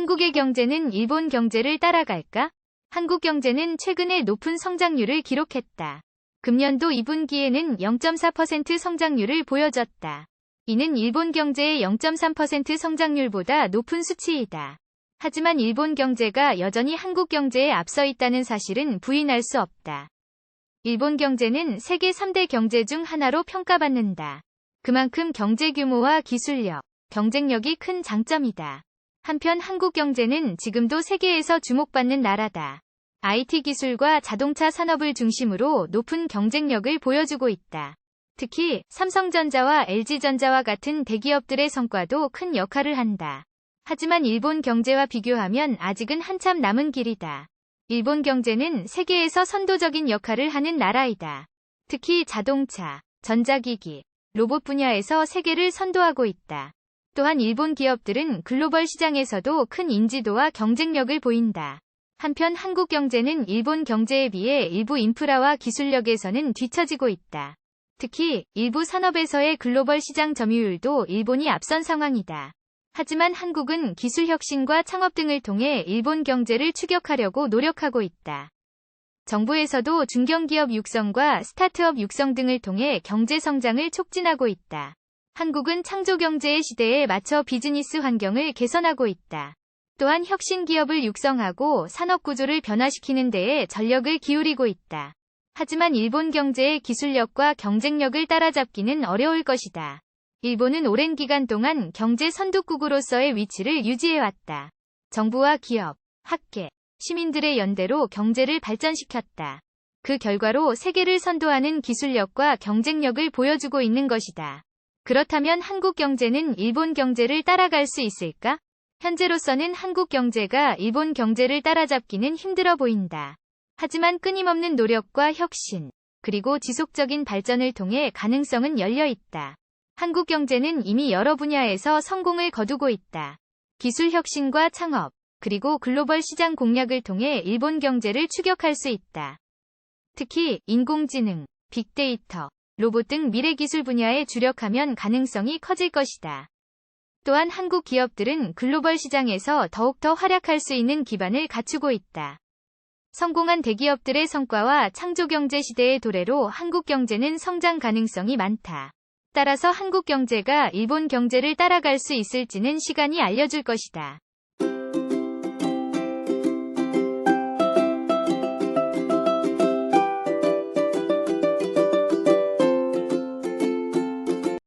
한국의 경제는 일본 경제를 따라갈까? 한국 경제는 최근에 높은 성장률을 기록했다. 금년도 2분기에는 0.4% 성장률을 보여줬다. 이는 일본 경제의 0.3% 성장률보다 높은 수치이다. 하지만 일본 경제가 여전히 한국 경제에 앞서 있다는 사실은 부인할 수 없다. 일본 경제는 세계 3대 경제 중 하나로 평가받는다. 그만큼 경제 규모와 기술력, 경쟁력이 큰 장점이다. 한편 한국 경제는 지금도 세계에서 주목받는 나라다. IT 기술과 자동차 산업을 중심으로 높은 경쟁력을 보여주고 있다. 특히 삼성전자와 LG전자와 같은 대기업들의 성과도 큰 역할을 한다. 하지만 일본 경제와 비교하면 아직은 한참 남은 길이다. 일본 경제는 세계에서 선도적인 역할을 하는 나라이다. 특히 자동차, 전자기기, 로봇 분야에서 세계를 선도하고 있다. 또한 일본 기업들은 글로벌 시장에서도 큰 인지도와 경쟁력을 보인다. 한편 한국 경제는 일본 경제에 비해 일부 인프라와 기술력에서는 뒤처지고 있다. 특히 일부 산업에서의 글로벌 시장 점유율도 일본이 앞선 상황이다. 하지만 한국은 기술 혁신과 창업 등을 통해 일본 경제를 추격하려고 노력하고 있다. 정부에서도 중견기업 육성과 스타트업 육성 등을 통해 경제 성장을 촉진하고 있다. 한국은 창조경제의 시대에 맞춰 비즈니스 환경을 개선하고 있다. 또한 혁신 기업을 육성하고 산업 구조를 변화시키는 데에 전력을 기울이고 있다. 하지만 일본 경제의 기술력과 경쟁력을 따라잡기는 어려울 것이다. 일본은 오랜 기간 동안 경제 선두국으로서의 위치를 유지해왔다. 정부와 기업, 학계, 시민들의 연대로 경제를 발전시켰다. 그 결과로 세계를 선도하는 기술력과 경쟁력을 보여주고 있는 것이다. 그렇다면 한국 경제는 일본 경제를 따라갈 수 있을까? 현재로서는 한국 경제가 일본 경제를 따라잡기는 힘들어 보인다. 하지만 끊임없는 노력과 혁신, 그리고 지속적인 발전을 통해 가능성은 열려 있다. 한국 경제는 이미 여러 분야에서 성공을 거두고 있다. 기술 혁신과 창업, 그리고 글로벌 시장 공략을 통해 일본 경제를 추격할 수 있다. 특히 인공지능, 빅데이터, 로봇 등 미래 기술 분야에 주력하면 가능성이 커질 것이다. 또한 한국 기업들은 글로벌 시장에서 더욱더 활약할 수 있는 기반을 갖추고 있다. 성공한 대기업들의 성과와 창조경제 시대의 도래로 한국 경제는 성장 가능성이 많다. 따라서 한국 경제가 일본 경제를 따라갈 수 있을지는 시간이 알려줄 것이다.